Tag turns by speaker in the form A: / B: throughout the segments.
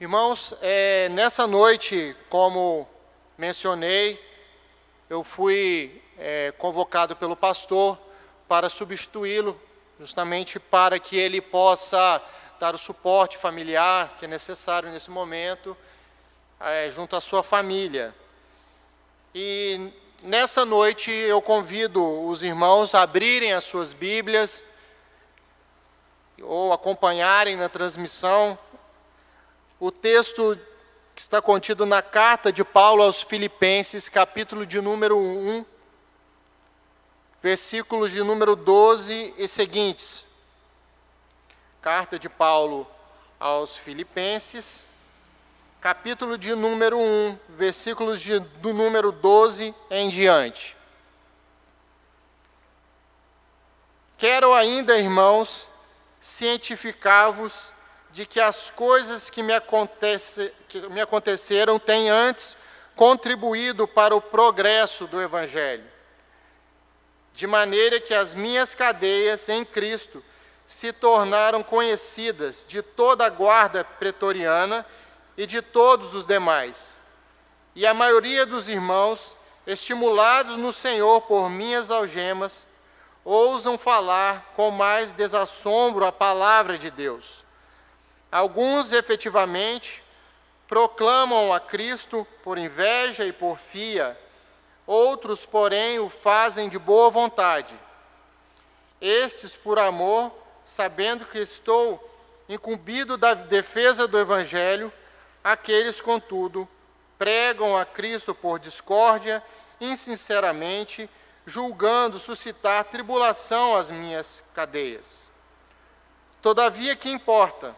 A: Irmãos, nessa noite, como mencionei, eu fui convocado pelo pastor para substituí-lo, justamente para que ele possa dar o suporte familiar que é necessário nesse momento, junto à sua família. E nessa noite eu convido os irmãos a abrirem as suas Bíblias ou acompanharem na transmissão o texto que está contido na carta de Paulo aos Filipenses, capítulo de número 1, versículos de número 12 e seguintes. Carta de Paulo aos Filipenses, capítulo de número 1, versículos do número 12 em diante. Quero ainda, irmãos, cientificar-vos de que as coisas que me aconteceram têm antes contribuído para o progresso do Evangelho, de maneira que as minhas cadeias em Cristo se tornaram conhecidas de toda a guarda pretoriana e de todos os demais. E a maioria dos irmãos, estimulados no Senhor por minhas algemas, ousam falar com mais desassombro a palavra de Deus. Alguns, efetivamente, proclamam a Cristo por inveja e porfia, outros, porém, o fazem de boa vontade. Estes, por amor, sabendo que estou incumbido da defesa do Evangelho, aqueles, contudo, pregam a Cristo por discórdia, insinceramente, julgando suscitar tribulação às minhas cadeias. Todavia, que importa?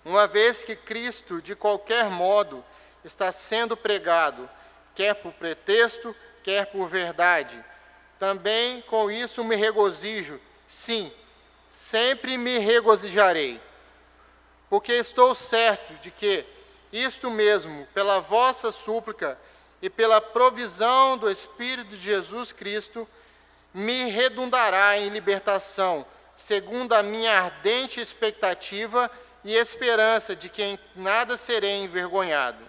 A: Uma vez que Cristo, de qualquer modo, está sendo pregado, quer por pretexto, quer por verdade, também com isso me regozijo, sim, sempre me regozijarei, porque estou certo de que isto mesmo, pela vossa súplica e pela provisão do Espírito de Jesus Cristo, me redundará em libertação, segundo a minha ardente expectativa e esperança de que em nada serei envergonhado.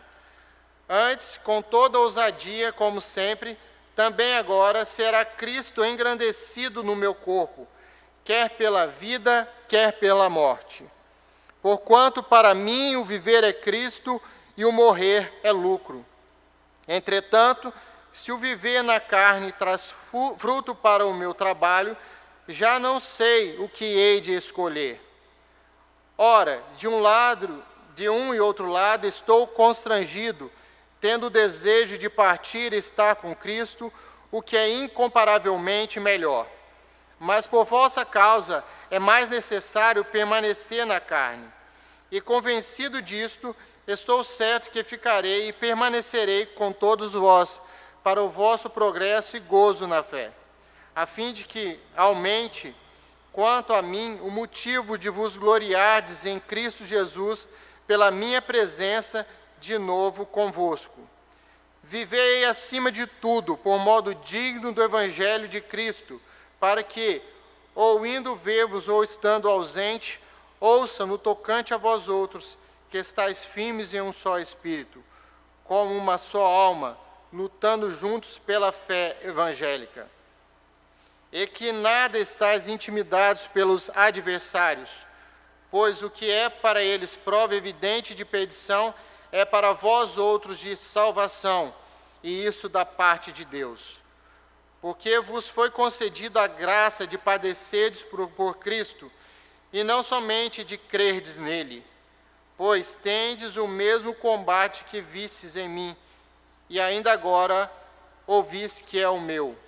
A: Antes, com toda ousadia, como sempre, também agora será Cristo engrandecido no meu corpo, quer pela vida, quer pela morte. Porquanto para mim o viver é Cristo e o morrer é lucro. Entretanto, se o viver na carne traz fruto para o meu trabalho, já não sei o que hei de escolher. Ora, de um e outro lado, estou constrangido, tendo o desejo de partir e estar com Cristo, o que é incomparavelmente melhor. Mas por vossa causa é mais necessário permanecer na carne. E convencido disto, estou certo que ficarei e permanecerei com todos vós, para o vosso progresso e gozo na fé, a fim de que aumente, quanto a mim, o motivo de vos gloriardes em Cristo Jesus, pela minha presença de novo convosco. Vivei acima de tudo, por modo digno do Evangelho de Cristo, para que, ou indo ver-vos ou estando ausente, ouça no tocante a vós outros, que estáis firmes em um só Espírito, como uma só alma, lutando juntos pela fé evangélica. E que nada estáis intimidados pelos adversários, pois o que é para eles prova evidente de perdição, é para vós outros de salvação, e isso da parte de Deus. Porque vos foi concedida a graça de padecerdes por Cristo, e não somente de crerdes nele, pois tendes o mesmo combate que vistes em mim, e ainda agora ouvis que é o meu.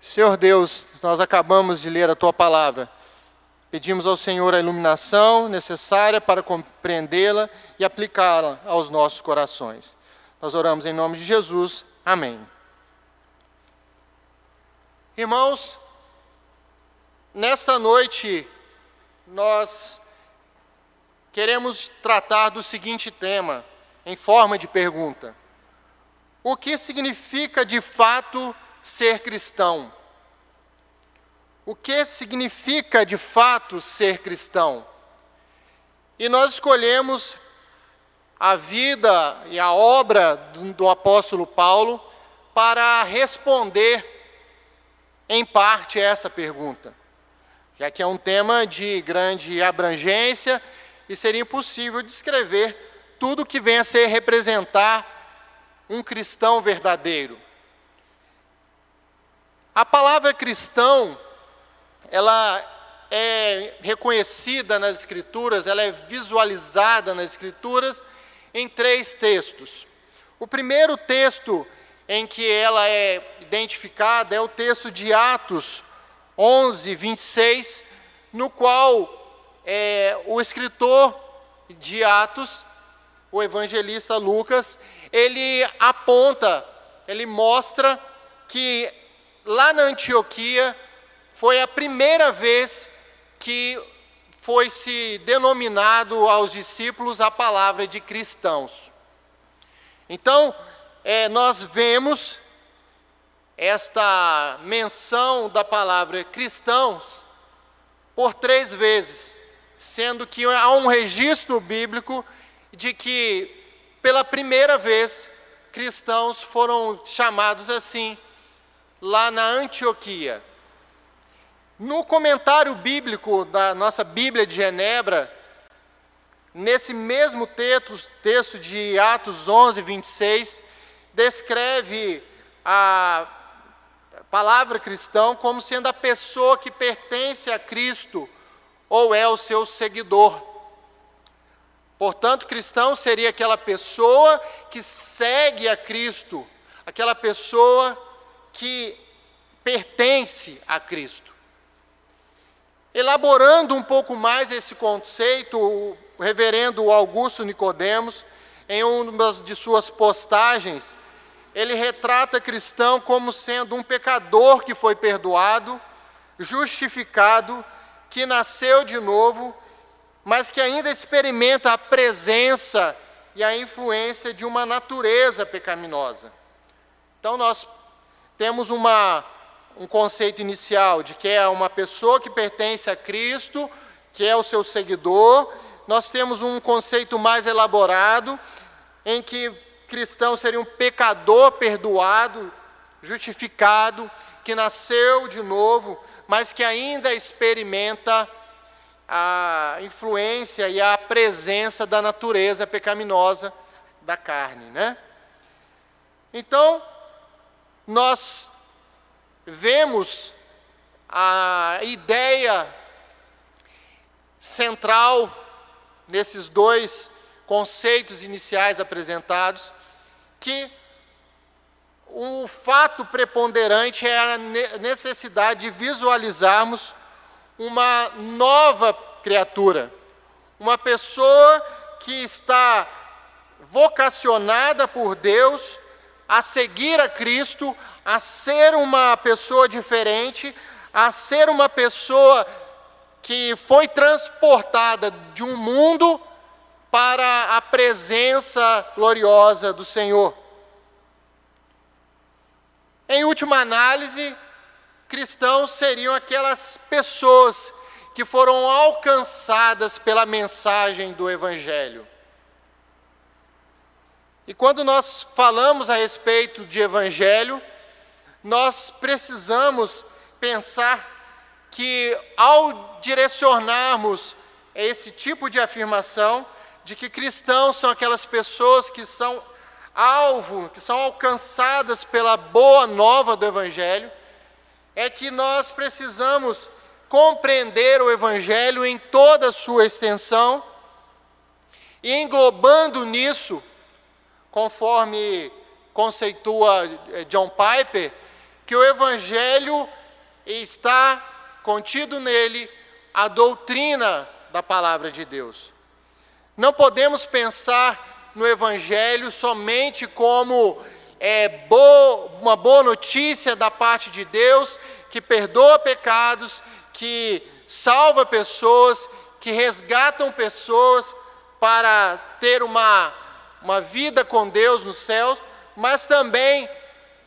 A: Senhor Deus, nós acabamos de ler a Tua palavra. Pedimos ao Senhor a iluminação necessária para compreendê-la e aplicá-la aos nossos corações. Nós oramos em nome de Jesus. Amém. Irmãos, nesta noite nós queremos tratar do seguinte tema, em forma de pergunta: o que significa de fato ser cristão? O que significa de fato ser cristão? E nós escolhemos a vida e a obra do apóstolo Paulo para responder, em parte, essa pergunta, já que é um tema de grande abrangência e seria impossível descrever tudo que vem a ser representar um cristão verdadeiro. A palavra cristão, ela é reconhecida nas Escrituras, ela é visualizada nas Escrituras em 3 textos. O primeiro texto em que ela é identificada é o texto de Atos 11, 26, no qual o escritor de Atos, o evangelista Lucas, ele aponta, ele mostra que lá na Antioquia foi a primeira vez que foi se denominado aos discípulos a palavra de cristãos. Então, nós vemos esta menção da palavra cristãos por 3 vezes, sendo que há um registro bíblico de que, pela primeira vez, cristãos foram chamados assim, lá na Antioquia. No comentário bíblico da nossa Bíblia de Genebra, nesse mesmo texto de Atos 11, 26, descreve a palavra cristão como sendo a pessoa que pertence a Cristo ou é o seu seguidor. Portanto, cristão seria aquela pessoa que segue a Cristo, aquela pessoa que pertence a Cristo. Elaborando um pouco mais esse conceito, o reverendo Augusto Nicodemos, em uma de suas postagens, ele retrata cristão como sendo um pecador que foi perdoado, justificado, que nasceu de novo, mas que ainda experimenta a presença e a influência de uma natureza pecaminosa. Então, nós temos um conceito inicial de que é uma pessoa que pertence a Cristo, que é o seu seguidor. Nós temos um conceito mais elaborado, em que cristão seria um pecador perdoado, justificado, que nasceu de novo, mas que ainda experimenta a influência e a presença da natureza pecaminosa da carne, né? Então, nós vemos a ideia central nesses 2 conceitos iniciais apresentados, que o fato preponderante é a necessidade de visualizarmos uma nova criatura, uma pessoa que está vocacionada por Deus a seguir a Cristo, a ser uma pessoa diferente, a ser uma pessoa que foi transportada de um mundo para a presença gloriosa do Senhor. Em última análise, cristãos seriam aquelas pessoas que foram alcançadas pela mensagem do Evangelho. E quando nós falamos a respeito de Evangelho, nós precisamos pensar que, ao direcionarmos esse tipo de afirmação, de que cristãos são aquelas pessoas que são alvo, que são alcançadas pela boa nova do Evangelho, é que nós precisamos compreender o Evangelho em toda a sua extensão e englobando nisso, conforme conceitua John Piper, que o Evangelho está contido nele a doutrina da palavra de Deus. Não podemos pensar no Evangelho somente como uma boa notícia da parte de Deus, que perdoa pecados, que salva pessoas, que resgatam pessoas para ter uma vida com Deus nos céus, mas também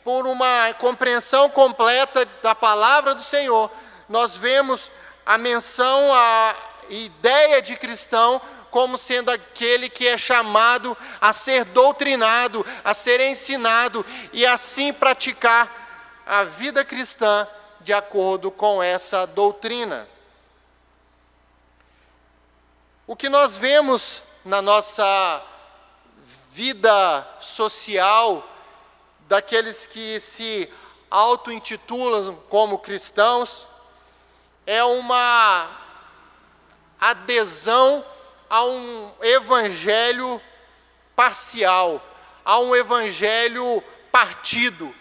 A: por uma compreensão completa da palavra do Senhor. Nós vemos a menção, a ideia de cristão como sendo aquele que é chamado a ser doutrinado, a ser ensinado e assim praticar a vida cristã de acordo com essa doutrina. O que nós vemos na nossa vida social, daqueles que se auto-intitulam como cristãos, é uma adesão a um evangelho parcial, a um evangelho partido,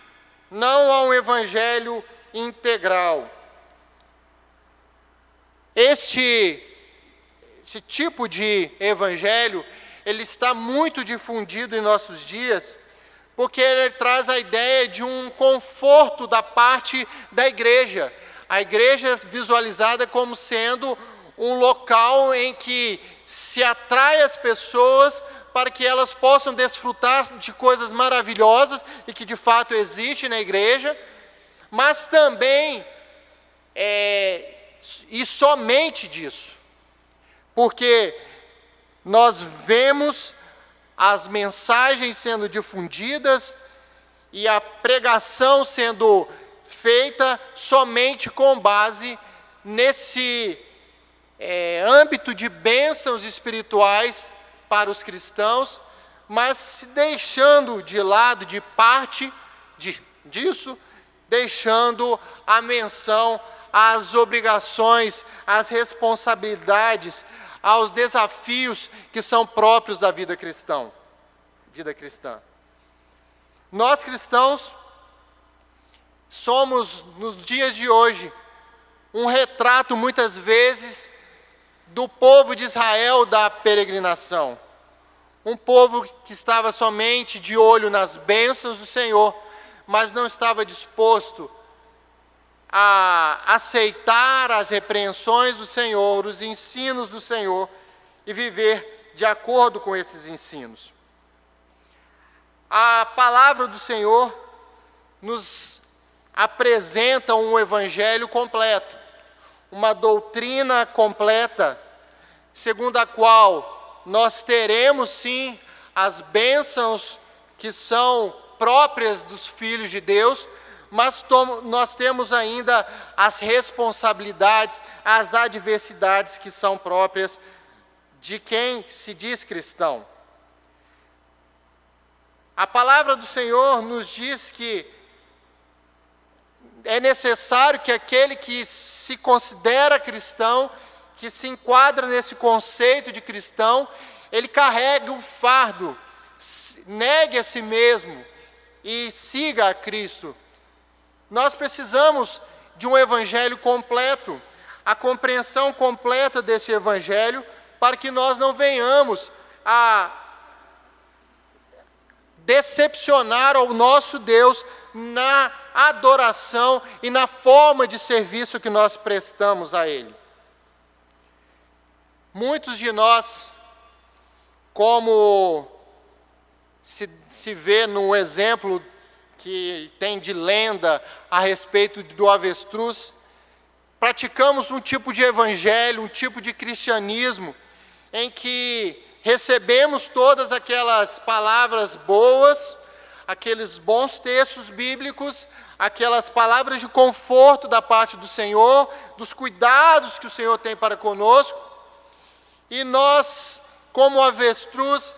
A: não a um evangelho integral. Esse tipo de evangelho, ele está muito difundido em nossos dias, porque ele traz a ideia de um conforto da parte da igreja. A igreja visualizada como sendo um local em que se atrai as pessoas para que elas possam desfrutar de coisas maravilhosas e que de fato existem na igreja, mas também, e somente disso, porque nós vemos as mensagens sendo difundidas e a pregação sendo feita somente com base nesse âmbito de bênçãos espirituais para os cristãos, mas se deixando de lado, de parte disso, deixando a menção às obrigações, às responsabilidades, aos desafios que são próprios da vida cristã. Nós cristãos somos, nos dias de hoje, um retrato, muitas vezes, do povo de Israel da peregrinação. Um povo que estava somente de olho nas bênçãos do Senhor, mas não estava disposto a aceitar as repreensões do Senhor, os ensinos do Senhor, e viver de acordo com esses ensinos. A palavra do Senhor nos apresenta um evangelho completo, uma doutrina completa, segundo a qual nós teremos sim as bênçãos que são próprias dos filhos de Deus, mas nós temos ainda as responsabilidades, as adversidades que são próprias de quem se diz cristão. A palavra do Senhor nos diz que é necessário que aquele que se considera cristão, que se enquadra nesse conceito de cristão, ele carregue o fardo, negue a si mesmo e siga a Cristo. Nós precisamos de um evangelho completo, a compreensão completa desse evangelho, para que nós não venhamos a decepcionar ao nosso Deus na adoração e na forma de serviço que nós prestamos a Ele. Muitos de nós, como se vê no exemplo que tem de lenda a respeito do avestruz, praticamos um tipo de evangelho, um tipo de cristianismo, em que recebemos todas aquelas palavras boas, aqueles bons textos bíblicos, aquelas palavras de conforto da parte do Senhor, dos cuidados que o Senhor tem para conosco, e nós, como avestruz,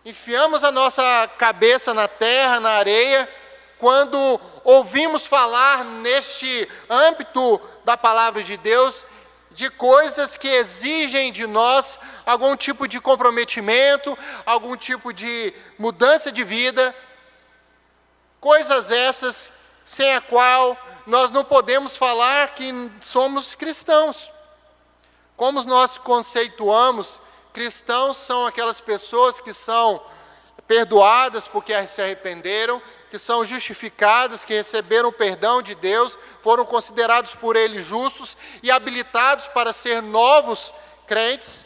A: enfiamos a nossa cabeça na terra, na areia, quando ouvimos falar neste âmbito da palavra de Deus, de coisas que exigem de nós algum tipo de comprometimento, algum tipo de mudança de vida, coisas essas sem a qual nós não podemos falar que somos cristãos. Como nós conceituamos, cristãos são aquelas pessoas que são perdoadas porque se arrependeram, que são justificadas, que receberam o perdão de Deus, foram considerados por Ele justos e habilitados para ser novos crentes.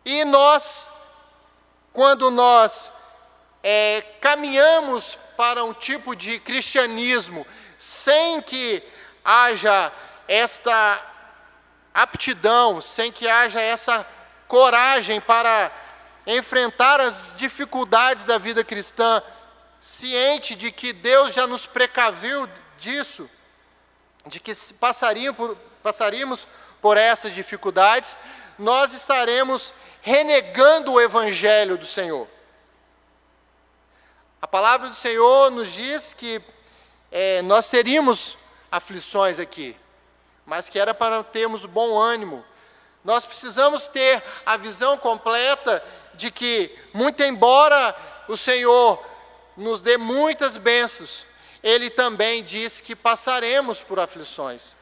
A: E nós, quando nós caminhamos para um tipo de cristianismo sem que haja esta aptidão, sem que haja essa coragem para enfrentar as dificuldades da vida cristã, ciente de que Deus já nos precaviu disso, de que passaríamos por essas dificuldades, nós estaremos renegando o Evangelho do Senhor. A palavra do Senhor nos diz que nós teríamos aflições aqui, mas que era para termos bom ânimo. Nós precisamos ter a visão completa de que, muito embora o Senhor nos dê muitas bênçãos, Ele também diz que passaremos por aflições.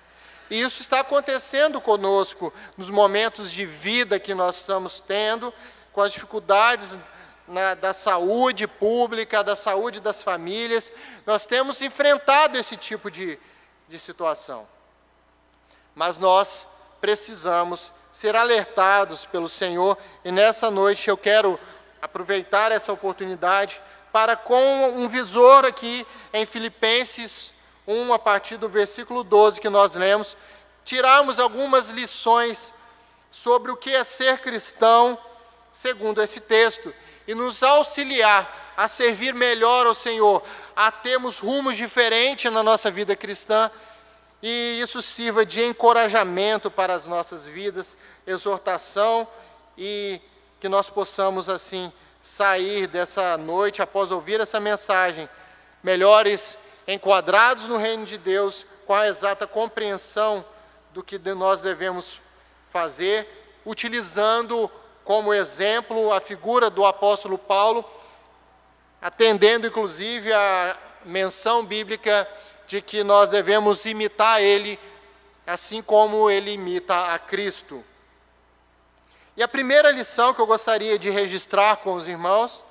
A: E isso está acontecendo conosco nos momentos de vida que nós estamos tendo, com as dificuldades da saúde pública, da saúde das famílias. Nós temos enfrentado esse tipo de situação. Mas nós precisamos ser alertados pelo Senhor, e nessa noite eu quero aproveitar essa oportunidade para, com um visor aqui em Filipenses 1, a partir do versículo 12 que nós lemos, tirarmos algumas lições sobre o que é ser cristão, segundo esse texto, e nos auxiliar a servir melhor ao Senhor, a termos rumos diferentes na nossa vida cristã, e isso sirva de encorajamento para as nossas vidas, exortação, e que nós possamos, assim, sair dessa noite, após ouvir essa mensagem, melhores enquadrados no reino de Deus, com a exata compreensão do que nós devemos fazer, utilizando como exemplo a figura do apóstolo Paulo, atendendo inclusive a menção bíblica de que nós devemos imitar ele, assim como ele imita a Cristo. E a primeira lição que eu gostaria de registrar com os irmãos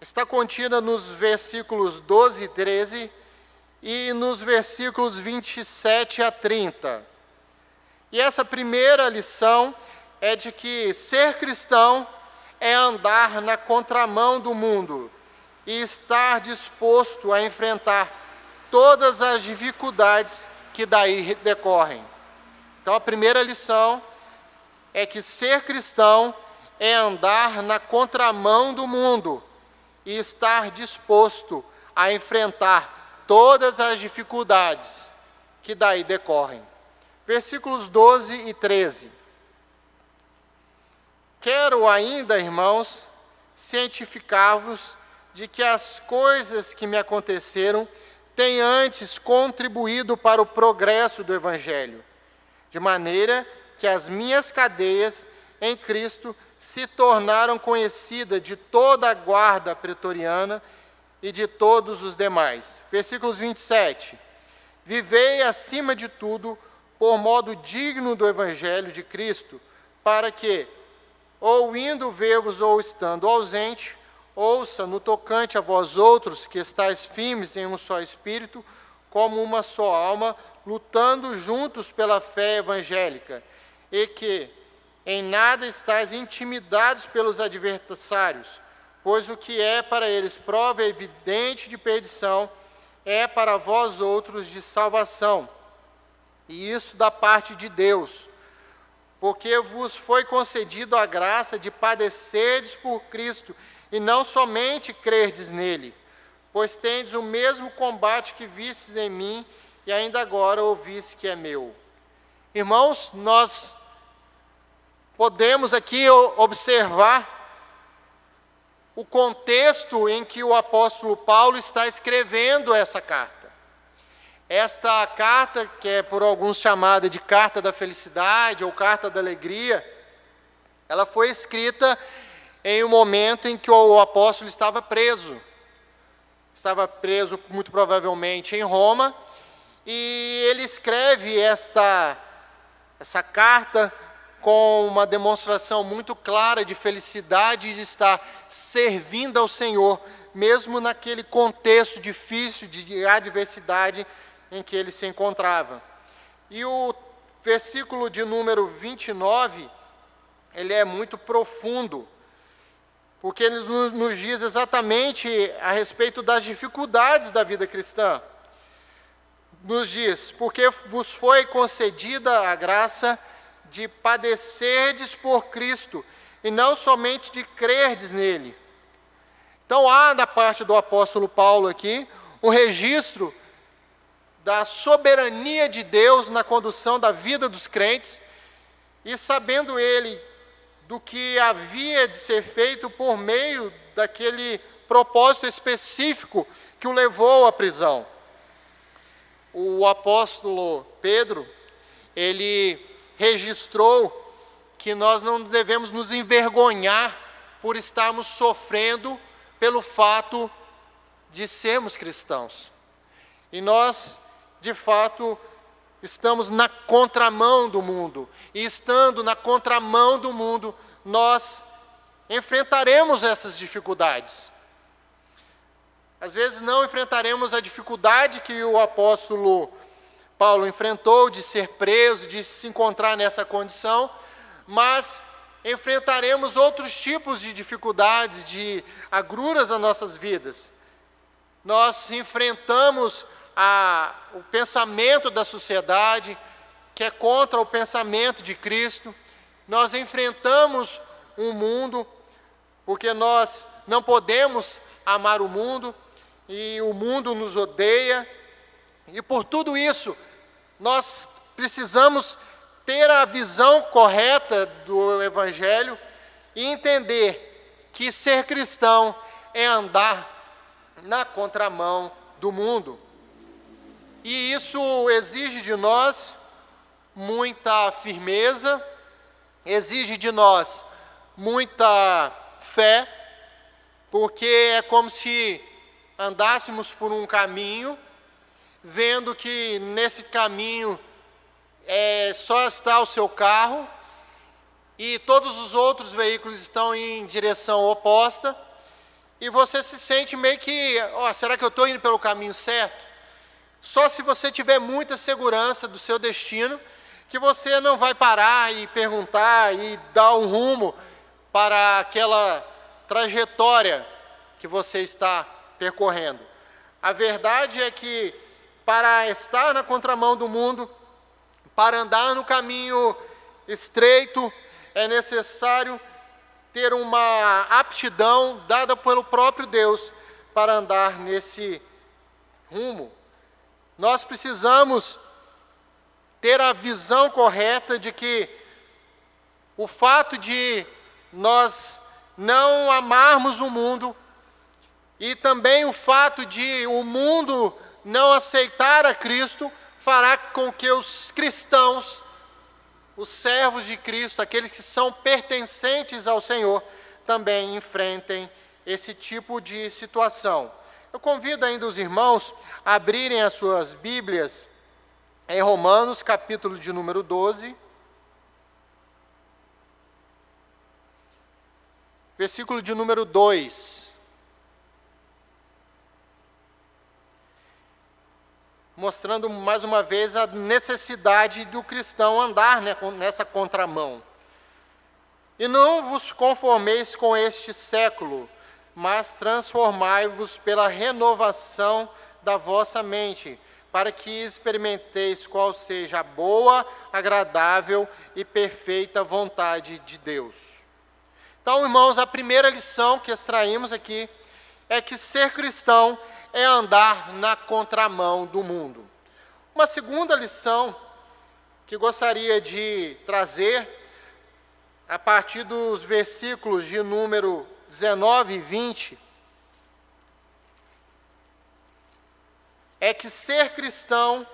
A: está contida nos versículos 12 e 13 e nos versículos 27 a 30. E essa primeira lição é de que ser cristão é andar na contramão do mundo e estar disposto a enfrentar todas as dificuldades que daí decorrem. Então, a primeira lição é que ser cristão é andar na contramão do mundo e estar disposto a enfrentar todas as dificuldades que daí decorrem. Versículos 12 e 13. Quero ainda, irmãos, cientificar-vos de que as coisas que me aconteceram têm antes contribuído para o progresso do Evangelho, de maneira que as minhas cadeias em Cristo se tornaram conhecidas de toda a guarda pretoriana e de todos os demais. Versículos 27. Vivei acima de tudo por modo digno do Evangelho de Cristo, para que, ou indo ver-vos ou estando ausente, ouça no tocante a vós outros que estáis firmes em um só espírito, como uma só alma, lutando juntos pela fé evangélica, e que em nada estáis intimidados pelos adversários, pois o que é para eles prova evidente de perdição, é para vós outros de salvação, e isso da parte de Deus, porque vos foi concedido a graça de padecerdes por Cristo, e não somente crerdes nele, pois tendes o mesmo combate que vistes em mim, e ainda agora ouvis que é meu. Irmãos, nós podemos aqui observar o contexto em que o apóstolo Paulo está escrevendo essa carta. Esta carta, que é por alguns chamada de carta da felicidade ou carta da alegria, ela foi escrita em um momento em que o apóstolo estava preso. Estava preso, muito provavelmente, em Roma, e ele escreve essa carta com uma demonstração muito clara de felicidade de estar servindo ao Senhor, mesmo naquele contexto difícil de adversidade em que ele se encontrava. E o versículo de número 29, ele é muito profundo, porque ele nos diz exatamente a respeito das dificuldades da vida cristã. Nos diz, porque vos foi concedida a graça de padecerdes por Cristo, e não somente de crerdes nele. Então há da parte do apóstolo Paulo aqui um registro da soberania de Deus na condução da vida dos crentes, e sabendo ele do que havia de ser feito por meio daquele propósito específico que o levou à prisão. O apóstolo Pedro, ele registrou que nós não devemos nos envergonhar por estarmos sofrendo pelo fato de sermos cristãos. E nós, de fato, estamos na contramão do mundo. E estando na contramão do mundo, nós enfrentaremos essas dificuldades. Às vezes não enfrentaremos a dificuldade que o apóstolo Paulo enfrentou, de ser preso, de se encontrar nessa condição, mas enfrentaremos outros tipos de dificuldades, de agruras nas nossas vidas. Nós enfrentamos o pensamento da sociedade, que é contra o pensamento de Cristo. Nós enfrentamos um mundo, porque nós não podemos amar o mundo, e o mundo nos odeia, e por tudo isso, nós precisamos ter a visão correta do Evangelho e entender que ser cristão é andar na contramão do mundo. E isso exige de nós muita firmeza, exige de nós muita fé, porque é como se andássemos por um caminho, vendo que nesse caminho só está o seu carro e todos os outros veículos estão em direção oposta, e você se sente meio que, será que eu estou indo pelo caminho certo? Só se você tiver muita segurança do seu destino, que você não vai parar e perguntar e dar um rumo para aquela trajetória que você está percorrendo. A verdade é que para estar na contramão do mundo, para andar no caminho estreito, é necessário ter uma aptidão dada pelo próprio Deus para andar nesse rumo. Nós precisamos ter a visão correta de que o fato de nós não amarmos o mundo e também o fato de o mundo não aceitar a Cristo fará com que os cristãos, os servos de Cristo, aqueles que são pertencentes ao Senhor, também enfrentem esse tipo de situação. Eu convido ainda os irmãos a abrirem as suas Bíblias em Romanos, capítulo de número 12, versículo de número 2. Mostrando mais uma vez a necessidade do cristão andar nessa contramão. E não vos conformeis com este século, mas transformai-vos pela renovação da vossa mente, para que experimenteis qual seja a boa, agradável e perfeita vontade de Deus. Então, irmãos, a primeira lição que extraímos aqui é que ser cristão é andar na contramão do mundo. Uma segunda lição que gostaria de trazer, a partir dos versículos de número 19 e 20, é que ser cristão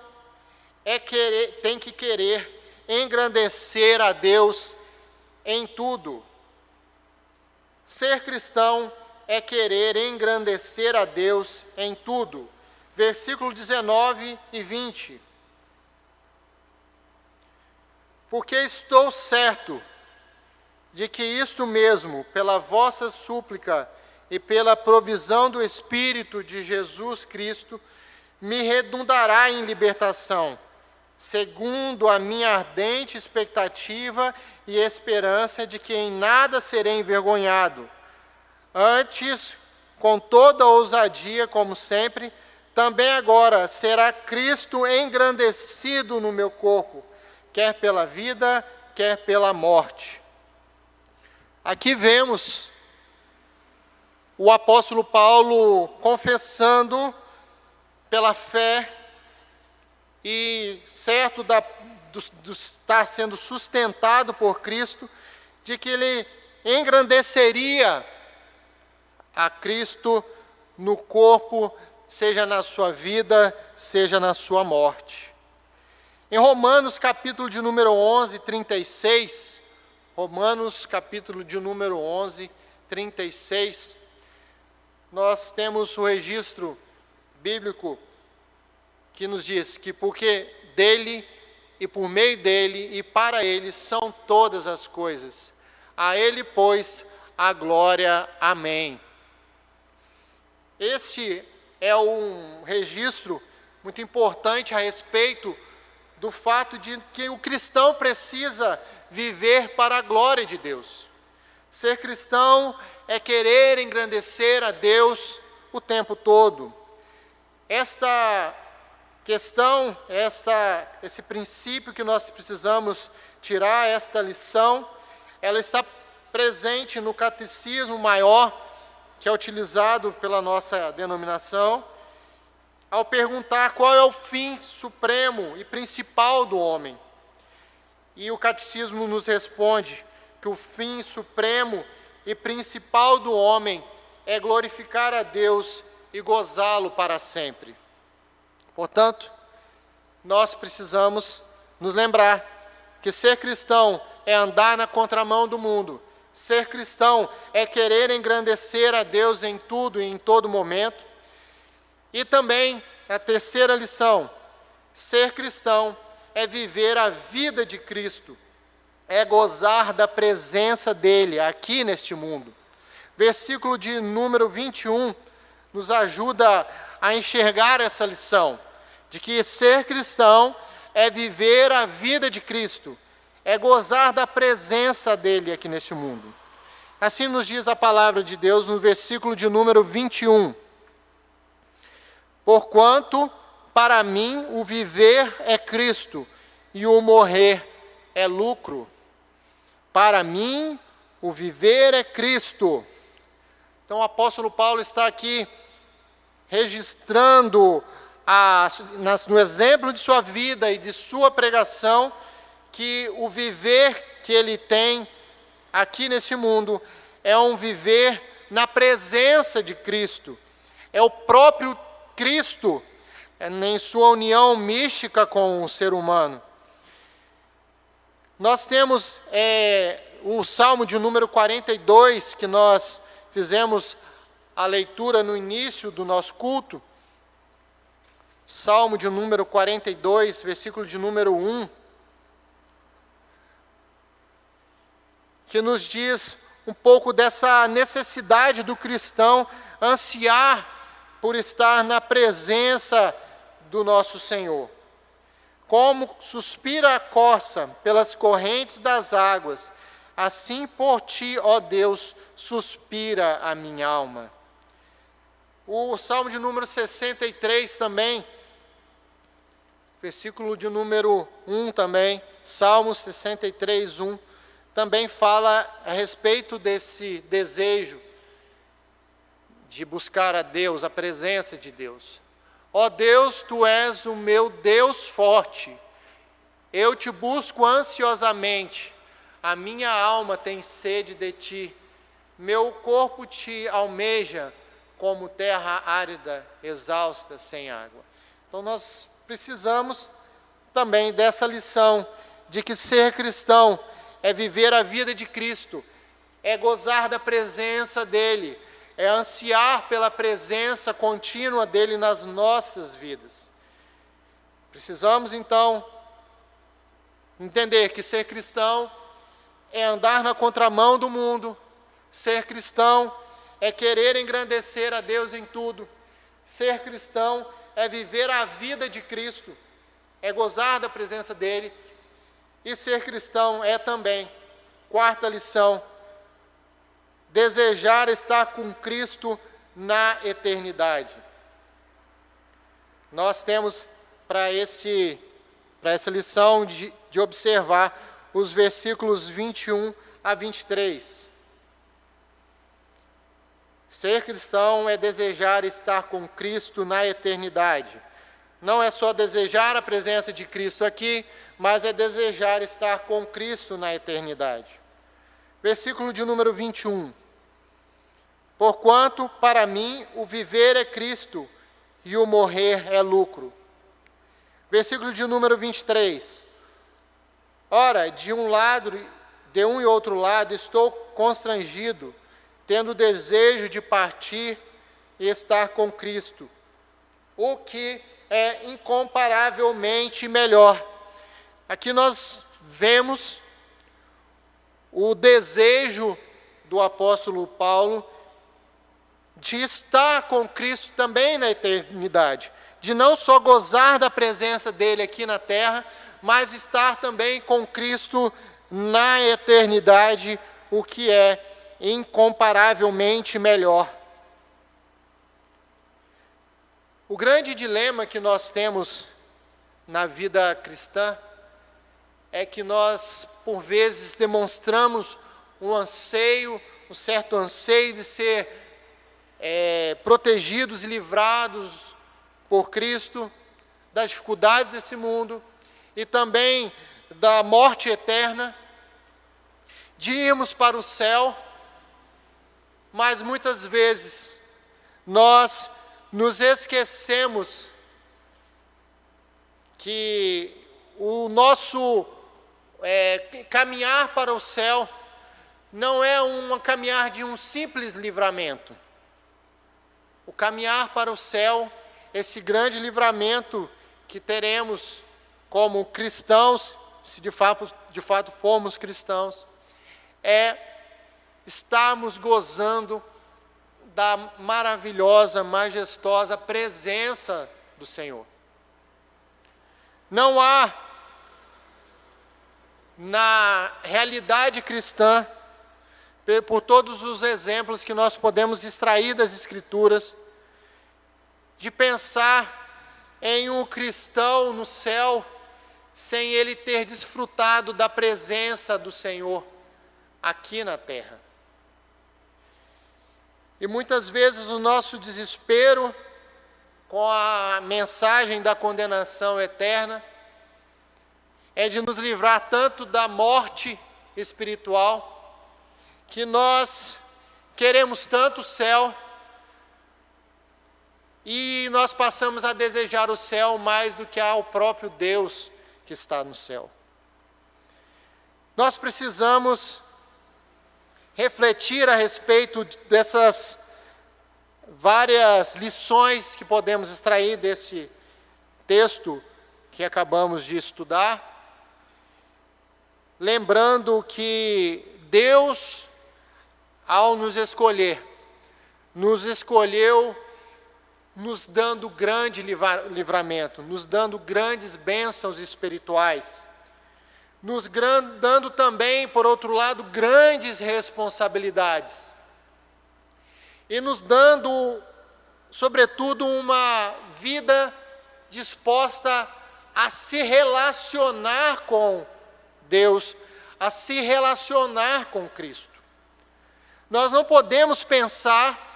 A: tem que querer engrandecer a Deus em tudo. Ser cristão é querer engrandecer a Deus em tudo. Versículo 19 e 20. Porque estou certo de que isto mesmo, pela vossa súplica e pela provisão do Espírito de Jesus Cristo, me redundará em libertação, segundo a minha ardente expectativa e esperança de que em nada serei envergonhado. Antes, com toda ousadia, como sempre, também agora será Cristo engrandecido no meu corpo, quer pela vida, quer pela morte. Aqui vemos o apóstolo Paulo confessando pela fé e certo de estar sendo sustentado por Cristo, de que ele engrandeceria a Cristo no corpo, seja na sua vida, seja na sua morte. Em Romanos, capítulo de número 11, 36, Romanos, capítulo de número 11, 36, nós temos o registro bíblico que nos diz que porque dele e por meio dele e para ele são todas as coisas. A ele, pois, a glória. Amém. Este é um registro muito importante a respeito do fato de que o cristão precisa viver para a glória de Deus. Ser cristão é querer engrandecer a Deus o tempo todo. Esta questão, esse princípio que nós precisamos tirar, esta lição, ela está presente no catecismo maior, que é utilizado pela nossa denominação, ao perguntar qual é o fim supremo e principal do homem. E o catecismo nos responde que o fim supremo e principal do homem é glorificar a Deus e gozá-lo para sempre. Portanto, nós precisamos nos lembrar que ser cristão é andar na contramão do mundo. Ser cristão é querer engrandecer a Deus em tudo e em todo momento. E também, a terceira lição, ser cristão é viver a vida de Cristo, é gozar da presença dEle aqui neste mundo. Versículo de número 21 nos ajuda a enxergar essa lição, de que ser cristão é viver a vida de Cristo, é gozar da presença dEle aqui neste mundo. Assim nos diz a palavra de Deus no versículo de número 21. Porquanto, para mim, o viver é Cristo, e o morrer é lucro. Para mim, o viver é Cristo. Então, o apóstolo Paulo está aqui registrando, no exemplo de sua vida e de sua pregação, que o viver que ele tem aqui nesse mundo é um viver na presença de Cristo. É o próprio Cristo em sua união mística com o ser humano. Nós temos o Salmo de número 42, que nós fizemos a leitura no início do nosso culto. Salmo de número 42, versículo de número 1, que nos diz um pouco dessa necessidade do cristão ansiar por estar na presença do nosso Senhor. Como suspira a corça pelas correntes das águas, assim por ti, ó Deus, suspira a minha alma. O Salmo de número 63 também, versículo de número 1 também, Salmo 63, 1, também fala a respeito desse desejo de buscar a Deus, a presença de Deus. Ó Deus, Tu és o meu Deus forte, eu te busco ansiosamente, a minha alma tem sede de Ti, meu corpo Te almeja como terra árida, exausta, sem água. Então nós precisamos também dessa lição, de que ser cristão é viver a vida de Cristo, é gozar da presença dEle, é ansiar pela presença contínua dEle nas nossas vidas. Precisamos, então, entender que ser cristão é andar na contramão do mundo, ser cristão é querer engrandecer a Deus em tudo, ser cristão é viver a vida de Cristo, é gozar da presença dEle, e ser cristão é também, quarta lição, desejar estar com Cristo na eternidade. Nós temos para essa lição de observar os versículos 21 a 23. Ser cristão é desejar estar com Cristo na eternidade. Não é só desejar a presença de Cristo aqui, mas é desejar estar com Cristo na eternidade. Versículo de número 21. Porquanto, para mim, o viver é Cristo e o morrer é lucro. Versículo de número 23. Ora, de um e outro lado, estou constrangido, tendo desejo de partir e estar com Cristo, o que é incomparavelmente melhor. Aqui nós vemos o desejo do apóstolo Paulo de estar com Cristo também na eternidade, de não só gozar da presença dele aqui na terra, mas estar também com Cristo na eternidade, o que é incomparavelmente melhor. O grande dilema que nós temos na vida cristã é que nós, por vezes, demonstramos um certo anseio de ser protegidos e livrados por Cristo das dificuldades desse mundo e também da morte eterna, de irmos para o céu, mas muitas vezes nós nos esquecemos que o nosso caminhar para o céu não é um caminhar de um simples livramento. O caminhar para o céu, esse grande livramento que teremos como cristãos, se de fato formos cristãos, é estarmos gozando da maravilhosa, majestosa presença do Senhor. Não há na realidade cristã, por todos os exemplos que nós podemos extrair das Escrituras, de pensar em um cristão no céu sem ele ter desfrutado da presença do Senhor aqui na terra. E muitas vezes o nosso desespero com a mensagem da condenação eterna é de nos livrar tanto da morte espiritual, que nós queremos tanto o céu, e nós passamos a desejar o céu mais do que ao próprio Deus que está no céu. Nós precisamos refletir a respeito dessas várias lições que podemos extrair desse texto que acabamos de estudar, lembrando que Deus, ao nos escolheu nos dando grande livramento, nos dando grandes bênçãos espirituais, nos dando também, por outro lado, grandes responsabilidades, e nos dando, sobretudo, uma vida disposta a se relacionar com Deus, a se relacionar com Cristo. Nós não podemos pensar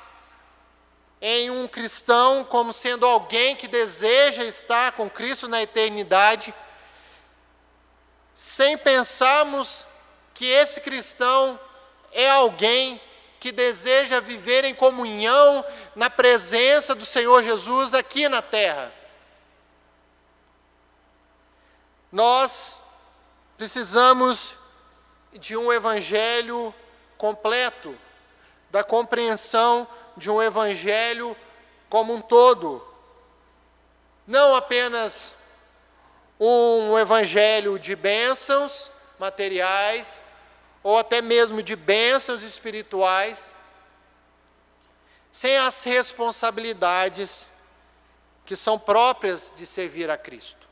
A: em um cristão como sendo alguém que deseja estar com Cristo na eternidade, sem pensarmos que esse cristão é alguém que deseja viver em comunhão na presença do Senhor Jesus aqui na terra. Nós precisamos de um evangelho completo, da compreensão de um evangelho como um todo, não apenas um evangelho de bênçãos materiais, ou até mesmo de bênçãos espirituais, sem as responsabilidades que são próprias de servir a Cristo.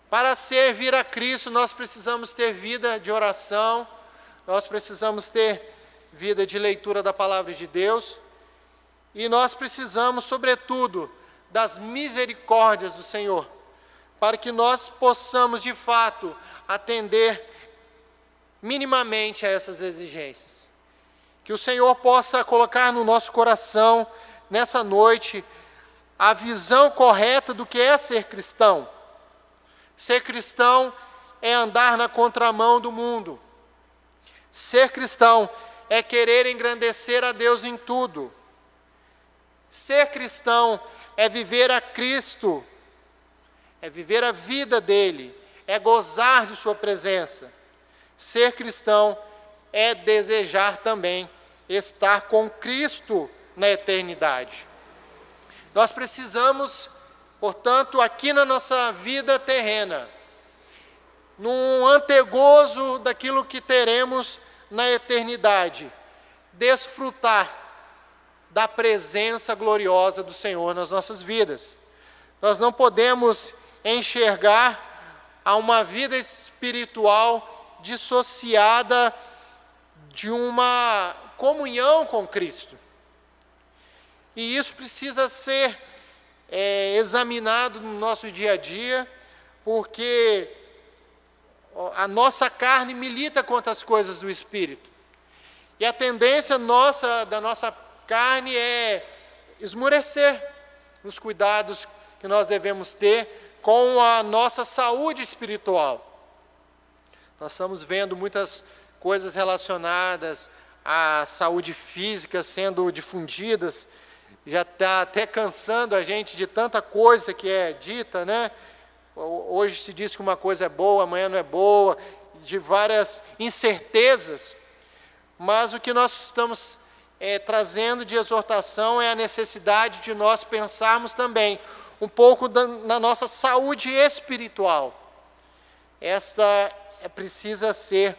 A: Para servir a Cristo, nós precisamos ter vida de oração, nós precisamos ter vida de leitura da Palavra de Deus, e nós precisamos, sobretudo, das misericórdias do Senhor, para que nós possamos, de fato, atender minimamente a essas exigências. Que o Senhor possa colocar no nosso coração, nessa noite, a visão correta do que é ser cristão. Ser cristão é andar na contramão do mundo. Ser cristão é querer engrandecer a Deus em tudo. Ser cristão é viver a Cristo, é viver a vida dele, é gozar de sua presença. Ser cristão é desejar também estar com Cristo na eternidade. Nós precisamos, portanto, aqui na nossa vida terrena, num antegozo daquilo que teremos na eternidade, desfrutar da presença gloriosa do Senhor nas nossas vidas. Nós não podemos enxergar a uma vida espiritual dissociada de uma comunhão com Cristo. E isso precisa ser examinado no nosso dia a dia, porque a nossa carne milita contra as coisas do Espírito. E a tendência da nossa carne é esmurecer nos cuidados que nós devemos ter com a nossa saúde espiritual. Nós estamos vendo muitas coisas relacionadas à saúde física sendo difundidas, já está até cansando a gente de tanta coisa que é dita, né? Hoje se diz que uma coisa é boa, amanhã não é boa, de várias incertezas, mas o que nós estamos trazendo de exortação é a necessidade de nós pensarmos também um pouco na nossa saúde espiritual. Esta precisa ser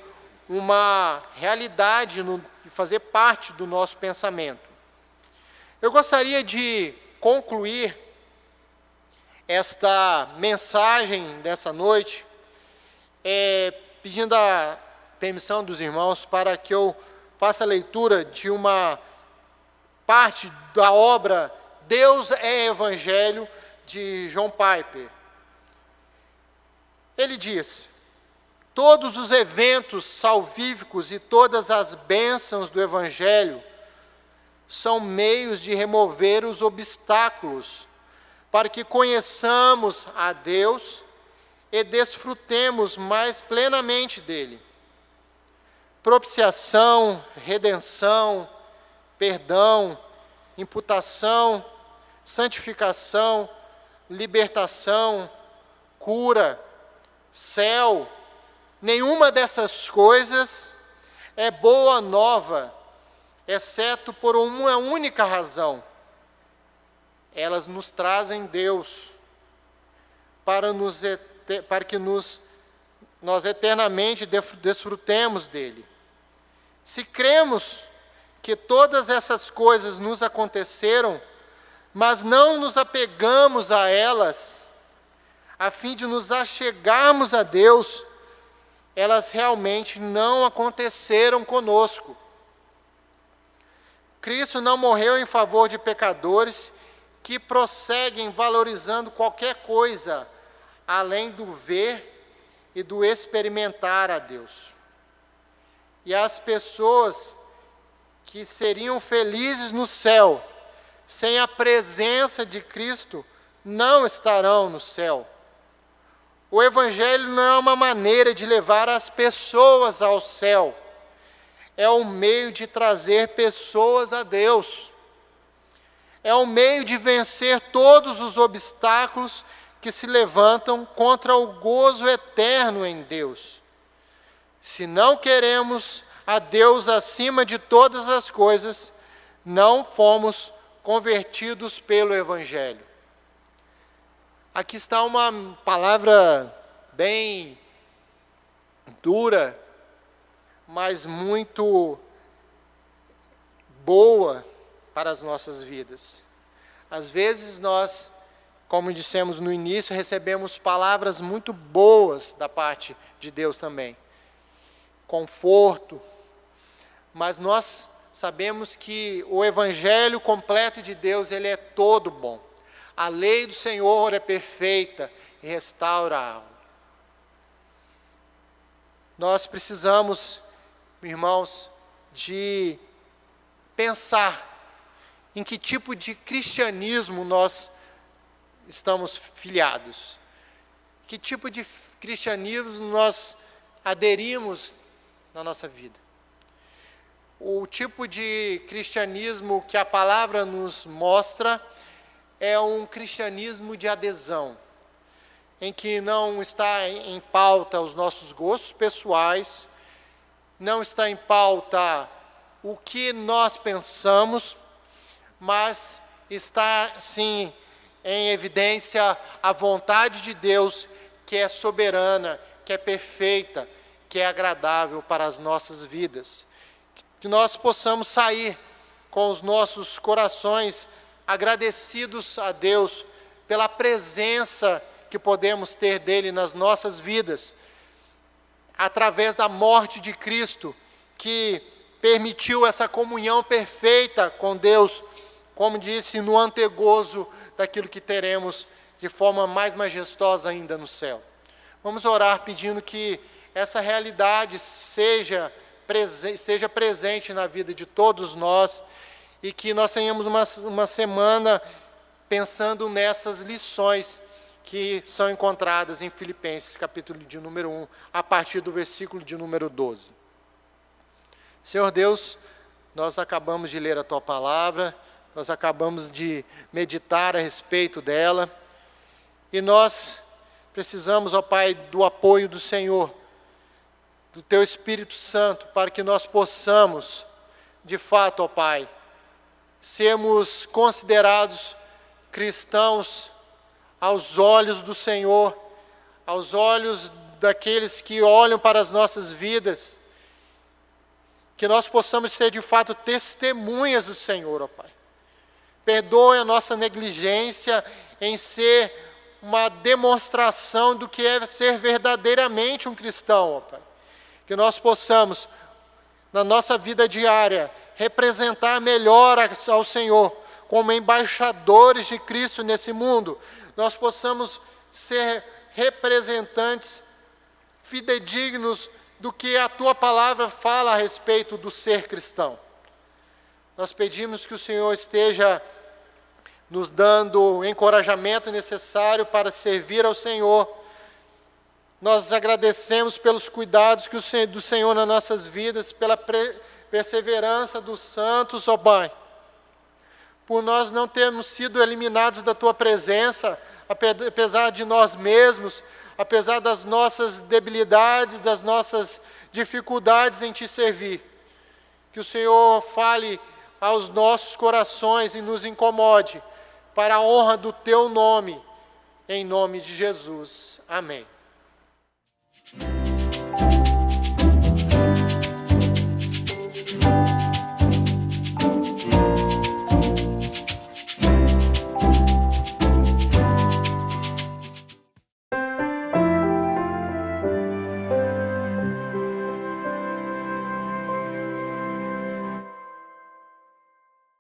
A: uma realidade e fazer parte do nosso pensamento. Eu gostaria de concluir esta mensagem dessa noite, pedindo a permissão dos irmãos para que eu faça a leitura de uma parte da obra Deus é Evangelho, de John Piper. Ele diz: todos os eventos salvíficos e todas as bênçãos do Evangelho são meios de remover os obstáculos para que conheçamos a Deus e desfrutemos mais plenamente dele. Propiciação, redenção, perdão, imputação, santificação, libertação, cura, céu, nenhuma dessas coisas é boa nova, exceto por uma única razão. Elas nos trazem Deus, para que nós eternamente desfrutemos dele. Se cremos que todas essas coisas nos aconteceram, mas não nos apegamos a elas, a fim de nos achegarmos a Deus, elas realmente não aconteceram conosco. Cristo não morreu em favor de pecadores que prosseguem valorizando qualquer coisa, além do ver e do experimentar a Deus. E as pessoas que seriam felizes no céu, sem a presença de Cristo, não estarão no céu. O Evangelho não é uma maneira de levar as pessoas ao céu, é um meio de trazer pessoas a Deus. É um meio de vencer todos os obstáculos que se levantam contra o gozo eterno em Deus. Se não queremos a Deus acima de todas as coisas, não fomos convertidos pelo Evangelho. Aqui está uma palavra bem dura, mas muito boa para as nossas vidas. Às vezes nós, como dissemos no início, recebemos palavras muito boas da parte de Deus também. Conforto, mas nós sabemos que o Evangelho completo de Deus, ele é todo bom. A lei do Senhor é perfeita e restaura a alma. Nós precisamos, irmãos, de pensar em que tipo de cristianismo nós estamos filiados. Que tipo de cristianismo nós aderimos na nossa vida. O tipo de cristianismo que a palavra nos mostra é um cristianismo de adesão, em que não está em pauta os nossos gostos pessoais, não está em pauta o que nós pensamos, mas está, sim, em evidência a vontade de Deus, que é soberana, que é perfeita, que é agradável para as nossas vidas. Que nós possamos sair com os nossos corações agradecidos a Deus pela presença que podemos ter dele nas nossas vidas, através da morte de Cristo, que permitiu essa comunhão perfeita com Deus, como disse, no antegozo daquilo que teremos de forma mais majestosa ainda no céu. Vamos orar pedindo que essa realidade seja presente na vida de todos nós e que nós tenhamos uma semana pensando nessas lições que são encontradas em Filipenses, capítulo de número 1, a partir do versículo de número 12. Senhor Deus, nós acabamos de ler a Tua palavra, nós acabamos de meditar a respeito dela, e nós precisamos, ó Pai, do apoio do Senhor, do Teu Espírito Santo, para que nós possamos, de fato, ó Pai, sermos considerados cristãos aos olhos do Senhor, aos olhos daqueles que olham para as nossas vidas, que nós possamos ser, de fato, testemunhas do Senhor, ó Pai. Perdoe a nossa negligência em ser uma demonstração do que é ser verdadeiramente um cristão, ó Pai. Que nós possamos, na nossa vida diária, representar melhor ao Senhor, como embaixadores de Cristo nesse mundo. Nós possamos ser representantes fidedignos do que a Tua palavra fala a respeito do ser cristão. Nós pedimos que o Senhor esteja nos dando o encorajamento necessário para servir ao Senhor. Nós agradecemos pelos cuidados do Senhor nas nossas vidas, pela perseverança dos santos, ó Pai. Por nós não termos sido eliminados da Tua presença, apesar de nós mesmos, apesar das nossas debilidades, das nossas dificuldades em Te servir. Que o Senhor fale aos nossos corações e nos incomode, para a honra do Teu nome, em nome de Jesus. Amém.